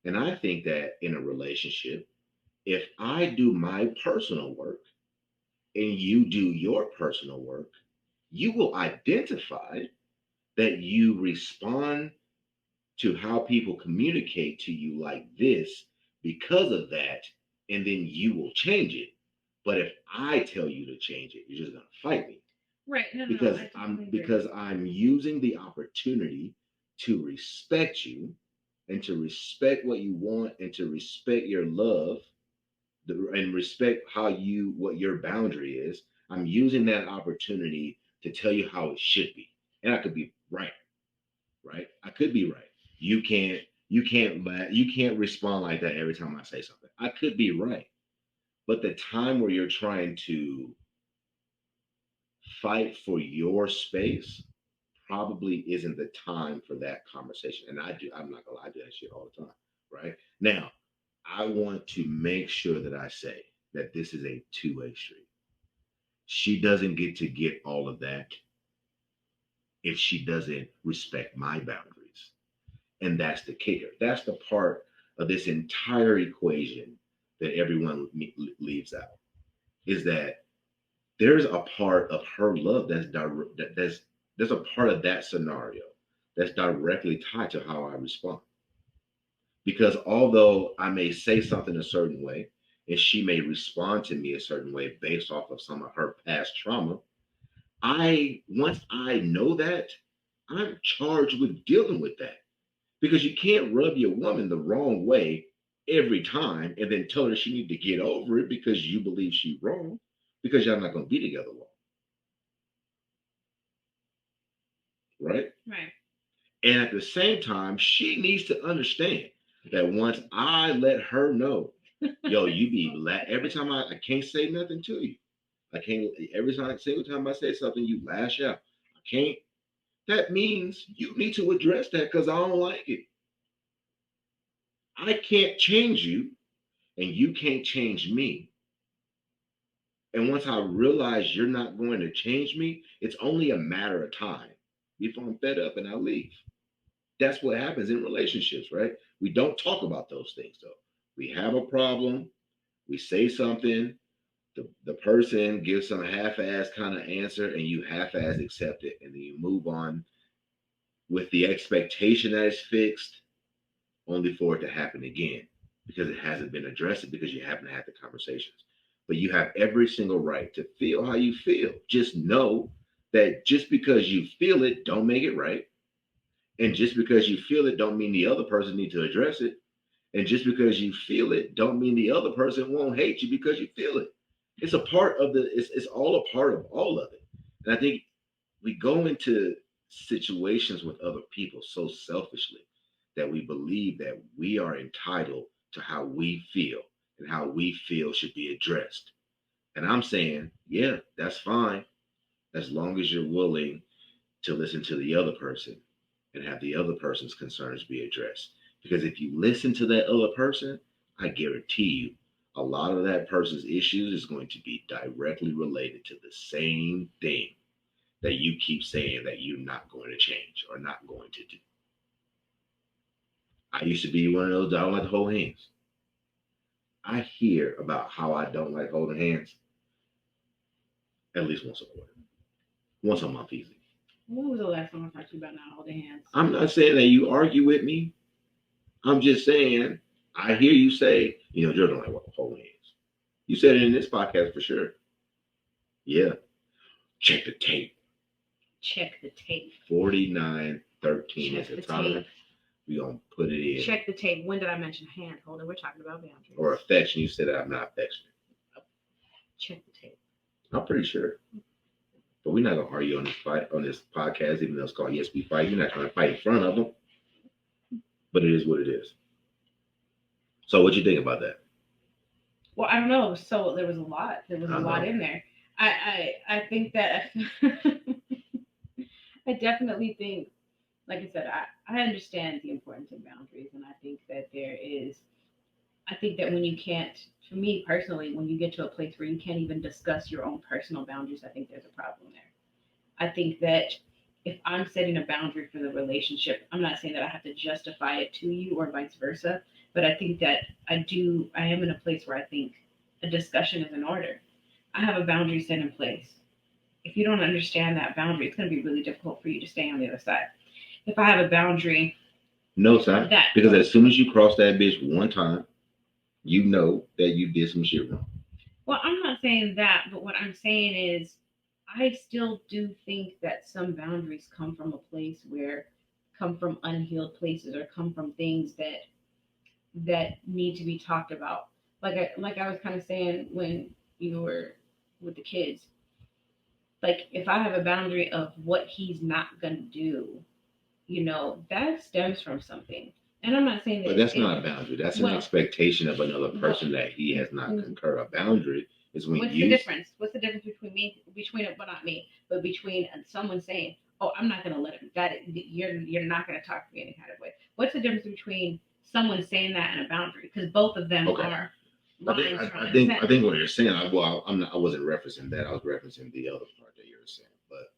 And I think that in a relationship, if I do my personal work and you do your personal work, you will identify that you respond to how people communicate to you like this because of that, and then you will change it. But if I tell you to change it, you're just gonna fight me Right. No, no, no. because I I'm totally agree. because I'm using the opportunity to respect you and to respect what you want and to respect your love and respect how you what your boundary is. I'm using that opportunity to tell you how it should be, and I could be right, right? I could be right. You can't you can't respond like that every time I say something. I could be right, but the time where you're trying to fight for your space probably isn't the time for that conversation. And I'm not gonna lie, I do that shit all the time, right? Now, I want to make sure that I say that this is a two-way street. She doesn't get to get all of that if she doesn't respect my boundaries. And that's the kicker. That's the part of this entire equation that everyone leaves out is that there's a part of her love that's there's a part of that scenario that's directly tied to how I respond. Because although I may say something a certain way and she may respond to me a certain way based off of some of her past trauma, I once I know that, I'm charged with dealing with that. Because you can't rub your woman the wrong way every time and then tell her she need to get over it because you believe she's wrong because y'all not going to be together long, right? Right. And at the same time, she needs to understand that once I let her know, yo, you be every time I can't say nothing to you. I can't every time single time I say something, you lash out. I can't. That means you need to address that because I don't like it. I can't change you, and you can't change me. And once I realize you're not going to change me, it's only a matter of time before I'm fed up and I leave. That's what happens in relationships, right? We don't talk about those things though. We have a problem, we say something, the person gives some half-ass kind of answer, and you half-ass accept it, and then you move on with the expectation that it's fixed, only for it to happen again because it hasn't been addressed because you haven't had the conversations. But you have every single right to feel how you feel. Just know that just because you feel it, don't make it right. And just because you feel it, don't mean the other person need to address it. And just because you feel it, don't mean the other person won't hate you because you feel it. It's a part of it's all a part of all of it. And I think we go into situations with other people so selfishly that we believe that we are entitled to how we feel and how we feel should be addressed. And I'm saying, yeah, that's fine as long as you're willing to listen to the other person and have the other person's concerns be addressed. Because if you listen to that other person, I guarantee you a lot of that person's issues is going to be directly related to the same thing that you keep saying that you're not going to change or not going to do. I used to be one of those that I don't like to hold hands. I hear about how I don't like holding hands at least once a quarter, once a month easy. When was the last time I talked to you about not holding hands? I'm not saying that you argue with me. I'm just saying I hear you say, Joe don't like holding hands. You said it in this podcast for sure. Yeah. Check the tape. Check the tape. 4913 is Check the the tolerance. tape. We gonna put it in. Check the tape. When did I mention hand holding? We're talking about boundaries. Or affection. You said I'm not affectionate. Check the tape. I'm pretty sure. But we're not gonna argue on this podcast, even though it's called Yes We Fight. You're not trying to fight in front of them. But it is what it is. So what you think about that? Well, I don't know. So there was a lot. There was a lot in there. I think that I definitely think, like I said, I understand the importance of boundaries, and I think that I think that when you can't, for me personally, when you get to a place where you can't even discuss your own personal boundaries, I think there's a problem there. I think that if I'm setting a boundary for the relationship, I'm not saying that I have to justify it to you or vice versa, but I think that I am in a place where I think a discussion is in order. I have a boundary set in place. If you don't understand that boundary, it's going to be really difficult for you to stay on the other side. If I have a boundary No, sir. That Because as soon as you cross that bitch one time, you know that you did some shit wrong. Well, I'm not saying that, but what I'm saying is I still do think that some boundaries come from a place where come from unhealed places or come from things that need to be talked about. Like I was kind of saying when you were with the kids, like if I have a boundary of what he's not gonna do, that stems from something. And I'm not saying that. But that's not a boundary. That's an Well, expectation of another well, person that he has not concurred. A boundary is when what's the you. difference? What's the difference between me, well, not me, but between someone saying, "Oh, I'm not gonna let him. You're not gonna talk to me any kind of way." What's the difference between someone saying that and a boundary? Because both of them Okay. are I lines think, from I an think assent. I think what you're saying. I wasn't referencing that. I was referencing the other part that you were saying. But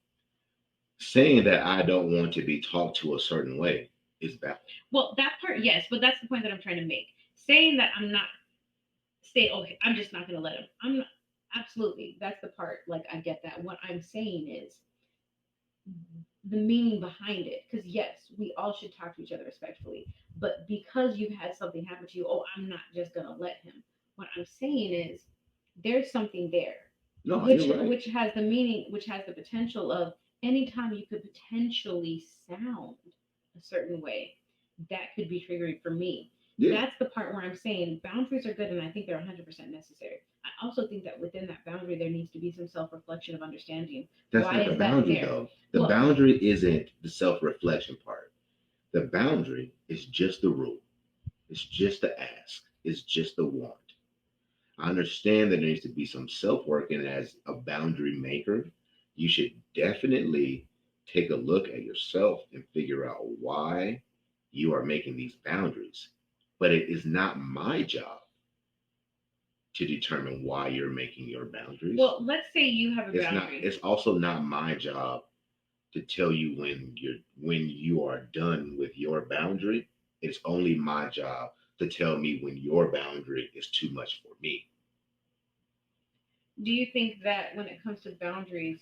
saying that I don't want to be talked to a certain way is valid. Well, that part, yes, but that's the point that I'm trying to make. Saying that I'm not say, okay, I'm just not gonna let him. I'm not, absolutely, that's the part. Like I get that. What I'm saying is the meaning behind it. Because yes, we all should talk to each other respectfully. But because you've had something happen to you, oh, I'm not just gonna let him. What I'm saying is there's something there, No, which you're right. which has the meaning, which has the potential of anytime you could potentially sound a certain way, that could be triggering for me. Yeah, That's the part where I'm saying boundaries are good and I think they're 100% necessary. I also think that within that boundary, there needs to be some self reflection of understanding that's why not the is that boundary there. though. The Well, boundary isn't the self-reflection part. The boundary is just the rule. It's just the ask. It's just the want. I understand that there needs to be some self work, and as a boundary maker, you should definitely take a look at yourself and figure out why you are making these boundaries. But it is not my job to determine why you're making your boundaries. well, let's say you have a It's not. boundary. It's also not my job to tell you when you are done with your boundary. It's only my job to tell me when your boundary is too much for me. Do you think that when it comes to boundaries,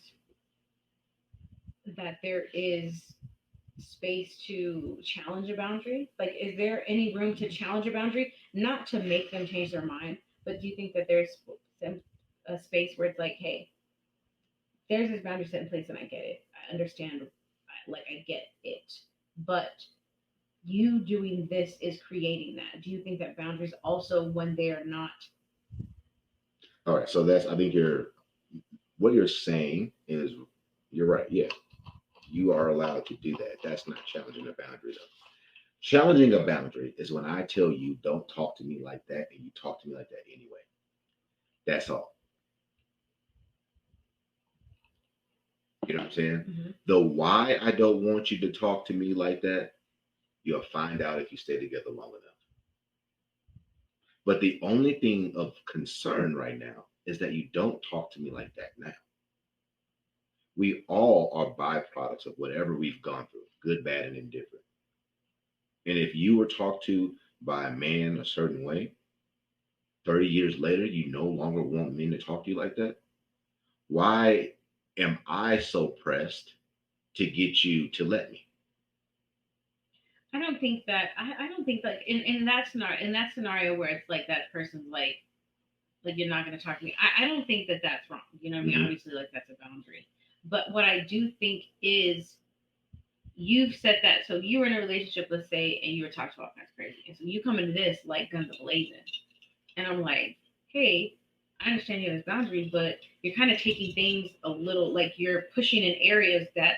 that there is space to challenge a boundary? Like, is there any room to challenge a boundary? Not to make them change their mind, but do you think that there's a space where it's like, hey, there's this boundary set in place and I get it. I understand, like, I get it. But you doing this is creating that. Do you think that boundaries also, when they are not. All right, so that's I think what you're saying is you're right. Yeah, you are allowed to do that. That's not challenging a boundary though. Challenging a boundary is when I tell you don't talk to me like that and you talk to me like that anyway. That's all. You know what I'm saying? Mm-hmm. The why I don't want you to talk to me like that, you'll find out if you stay together long enough. But the only thing of concern right now is that you don't talk to me like that now. We all are byproducts of whatever we've gone through, good, bad, and indifferent. And if you were talked to by a man a certain way, 30 years later, you no longer want men to talk to you like that, why am I so pressed to get you to let me? I don't think that I don't think like in that scenario where it's like that person's like you're not going to talk to me. I don't think that that's wrong. You know what I mean? Mm-hmm. Obviously, like that's a boundary. But what I do think is you've said that. So you were in a relationship, let's say, and you were talking about that's crazy. And so you come into this like guns a blazing, and I'm like, hey, I understand you have this boundary, but you're kind of taking things a little like you're pushing in areas that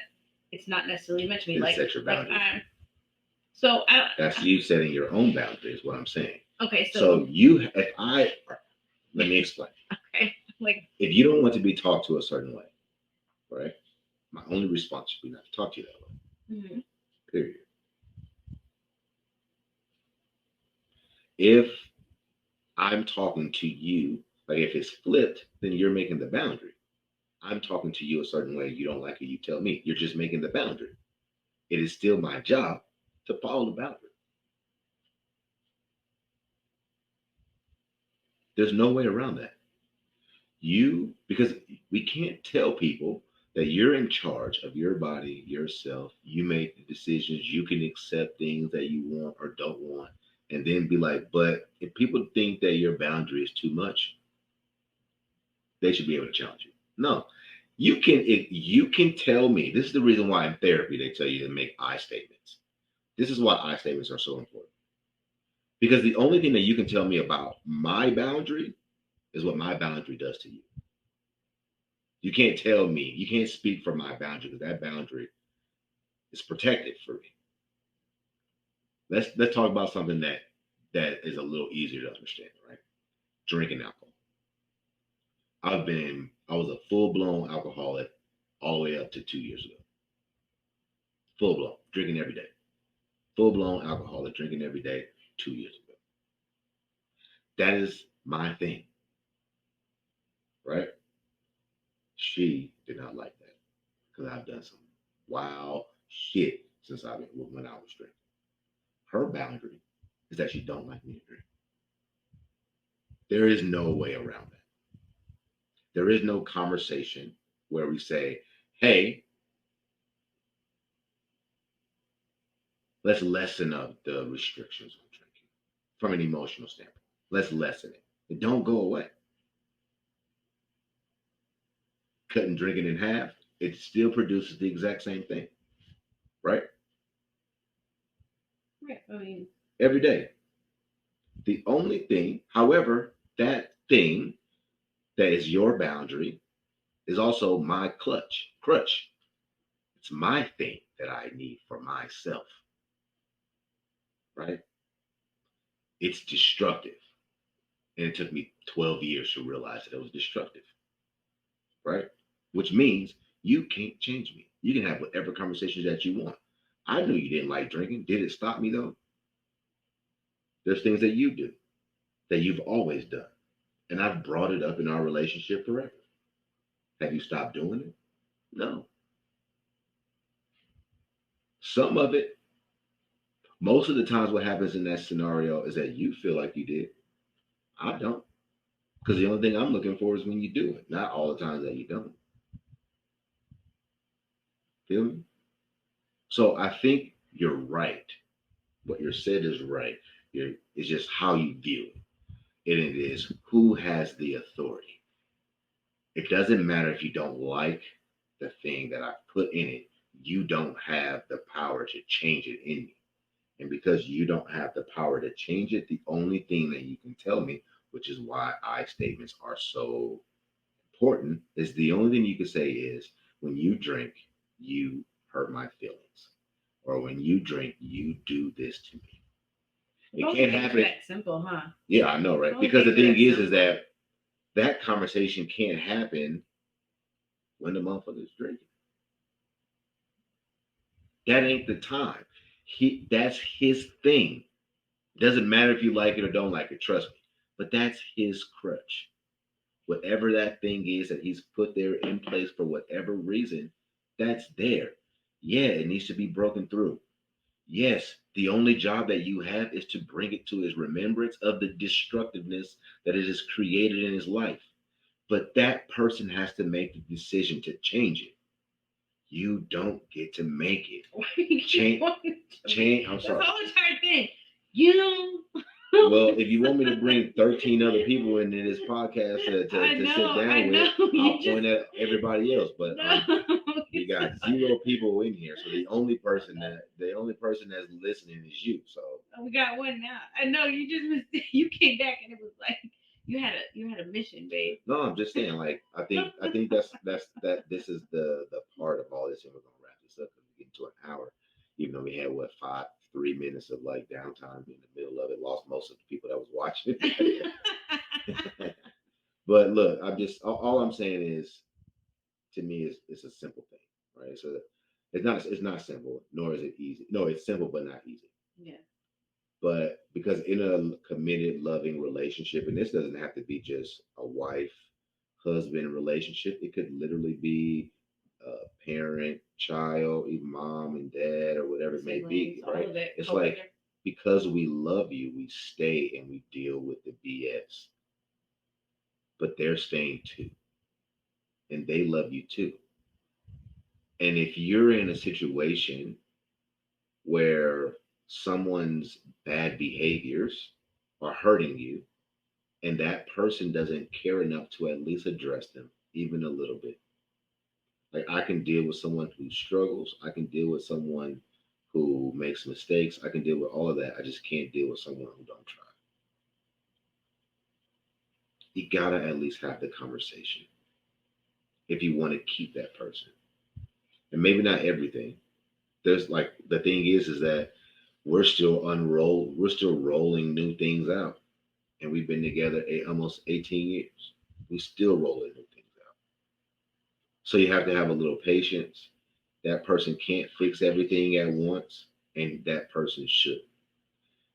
it's not necessarily meant to be. Then set your Like boundaries. so That's you setting your own boundaries, is what I'm saying. okay, So if I, let me explain. Okay, like If you don't want to be talked to a certain way, right? My only response should be not to talk to you that way. mm-hmm. Period. If I'm talking to you, like if it's flipped, then you're making the boundary. I'm talking to you a certain way, you don't like it, you tell me. You're just making the boundary. It is still my job to follow the boundary. There's no way around that. Because we can't tell people that you're in charge of your body, yourself. You make the decisions. You can accept things that you want or don't want, and then be like, but if people think that your boundary is too much, they should be able to challenge you. No, you can. If you can tell me, this is the reason why in therapy they tell you to make I statements. This is why I statements are so important. Because the only thing that you can tell me about my boundary is what my boundary does to you. You can't tell me, you can't speak for my boundary because that boundary is protected for me. Let's talk about something that is a little easier to understand, right? Drinking alcohol. I was a full blown alcoholic all the way up to 2 years ago. Full blown, drinking every day. Full blown alcoholic, drinking every day 2 years ago. That is my thing, right? She did not like that because I've done some wild shit since when I was drinking. Her boundary is that she don't like me to drink. There is no way around that. There is no conversation where we say, "Hey, let's lessen up the restrictions on drinking from an emotional standpoint. Let's lessen it. It don't go away. Cutting drinking in half, it still produces the exact same thing, right? Right. I mean, Every day. The only thing, however, that thing that is your boundary is also my crutch. It's my thing that I need for myself, right? It's destructive. And it took me 12 years to realize that it was destructive, right? Which means you can't change me. You can have whatever conversations that you want. I knew you didn't like drinking. Did it stop me though? There's things that you do that you've always done. And I've brought it up in our relationship forever. Have you stopped doing it? No. Some of it, most of the times, what happens in that scenario is that you feel like you did. I don't. Because the only thing I'm looking for is when you do it, not all the times that you don't. Feel me? So I think you're right. What you said is right. It's just how you view it. And it is who has the authority. It doesn't matter if you don't like the thing that I put in it, you don't have the power to change it in me. And because you don't have the power to change it, the only thing that you can tell me, which is why I statements are so important, is the only thing you can say is when you drink, you hurt my feelings. Or when you drink, you do this to me. it It only can't takes happen. that simple, huh? Yeah, I know, It right? only Because the takes thing that is simple. that conversation can't happen when the motherfucker's drinking. That ain't the time. That's his thing. Doesn't matter if you like it or don't like it, trust me. But that's his crutch. Whatever that thing is that he's put there in place for whatever reason, that's there. Yeah, it needs to be broken through. Yes, the only job that you have is to bring it to his remembrance of the destructiveness that it has created in his life. But that person has to make the decision to change it. You don't get to make it. Why do you keep Change, wanting to change. I'm That's sorry. all the entire thing. You Well, if you want me to bring 13 other people into this podcast I to know, sit I down know. with, You I'll just point at everybody else. But no. we got zero people in here, so the only person that's listening is you. So We got one now. I know you just was you came back and it was like you had a mission, babe. no, I'm just saying. Like I think that this is the part of all this, and we're gonna wrap this up because we get to an hour. Even though we had what 3 minutes of like downtime in the middle of it, lost most of the people that was watching. But look, I'm just all I'm saying is to me is it's a simple thing, right? So it's not simple, nor is it easy. No, it's simple but not easy. Yeah. But because in a committed, loving relationship, and this doesn't have to be just a wife husband relationship, it could literally be a parent, child, even mom and dad, or whatever it may be, Siblings, all right? of it. It's like Co-worker. because we love you, we stay and we deal with the BS, but they're staying too, and they love you too. And if you're in a situation where someone's bad behaviors are hurting you, and that person doesn't care enough to at least address them, even a little bit. Like I can deal with someone who struggles, I can deal with someone who makes mistakes, I can deal with all of that. I just can't deal with someone who don't try. You gotta at least have the conversation if you want to keep that person. And maybe not everything. There's like the thing is that we're still rolling new things out. And we've been together almost 18 years. We still rolling new things out. So you have to have a little patience. That person can't fix everything at once, and that person should,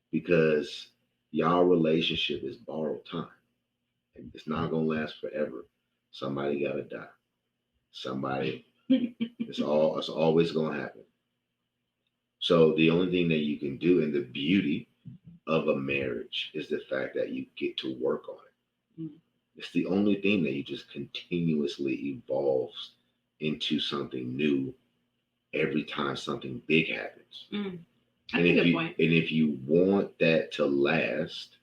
because y'all relationship is borrowed time, and it's not gonna last forever. Somebody gotta die. Somebody. It's always gonna happen. So the only thing that you can do, and the beauty of a marriage, is the fact that you get to work on it. Mm. It's the only thing that you just continuously evolves into something new every time something big happens. Mm. That's a good point. And if you want that to last,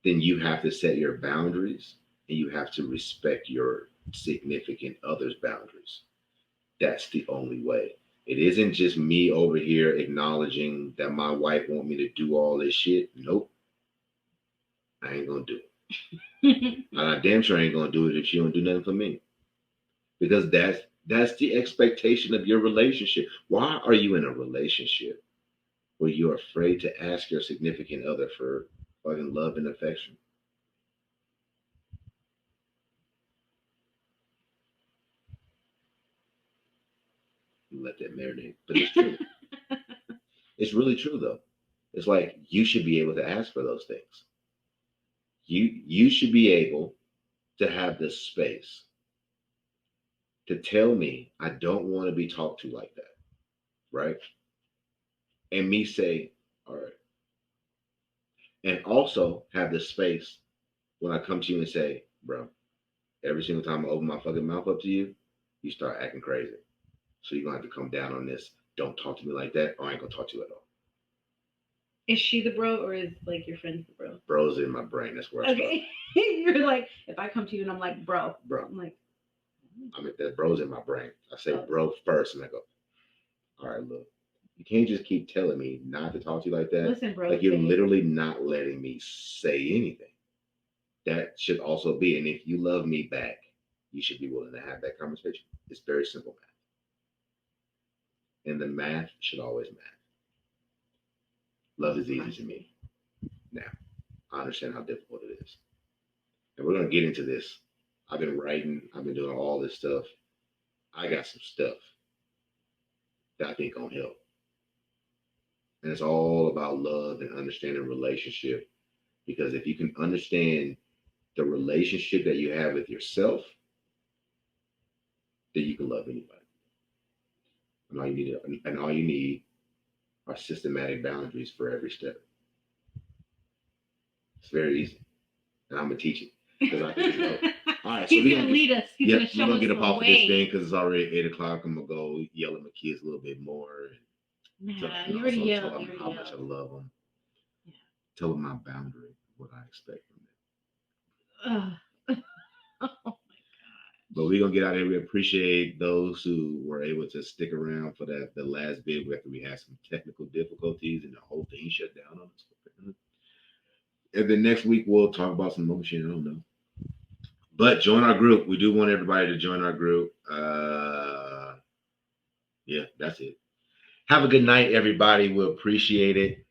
then you have to set your boundaries and you have to respect your significant other's boundaries. That's the only way. It isn't just me over here acknowledging that my wife want me to do all this shit. Nope. I ain't gonna do it. And I damn sure ain't gonna do it if she don't do nothing for me. Because that's the expectation of your relationship. Why are you in a relationship where you're afraid to ask your significant other for fucking love and affection? Let that marinate. But it's true. It's really true though. It's like you should be able to ask for those things. You should be able to have this space to tell me I don't want to be talked to like that, right? And me say, all right. And also have the space when I come to you and say, bro, every single time I open my fucking mouth up to you, you start acting crazy. So you're gonna have to come down on this. Don't talk to me like that, or I ain't gonna talk to you at all. Is she the bro, or is like your friend's the bro? Bro's in my brain. That's where I start. Okay. You're like, if I come to you and I'm like, bro, I'm like, I mean, that bro's in my brain. I say bro first, and I go, all right, look, you can't just keep telling me not to talk to you like that. Listen, bro. Like you're literally not letting me say anything. That should also be, and if you love me back, you should be willing to have that conversation. It's very simple math. And the math should always math. Love is easy to me. Now, I understand how difficult it is. And we're going to get into this. I've been writing, I've been doing all this stuff. I got some stuff that I think going to help. And it's all about love and understanding relationship. Because if you can understand the relationship that you have with yourself, then you can love anybody. And all you need are systematic boundaries for every step. It's very easy. And I'm gonna teach it. Because I think it's dope. All right, so he's gonna lead us. He's gonna show us. We're gonna get up off of this thing because it's already 8 o'clock. I'm gonna go yell at my kids a little bit more. Nah, you already yelled. Tell them how much I love them. Yeah. Tell them my boundary, what I expect from them. Oh my god! But we're gonna get out of here. We appreciate those who were able to stick around for the last bit after we had some technical difficulties and the whole thing shut down on us. And then next week we'll talk about some more shit. I don't know. But join our group. We do want everybody to join our group. Yeah, that's it. Have a good night, everybody. We'll appreciate it.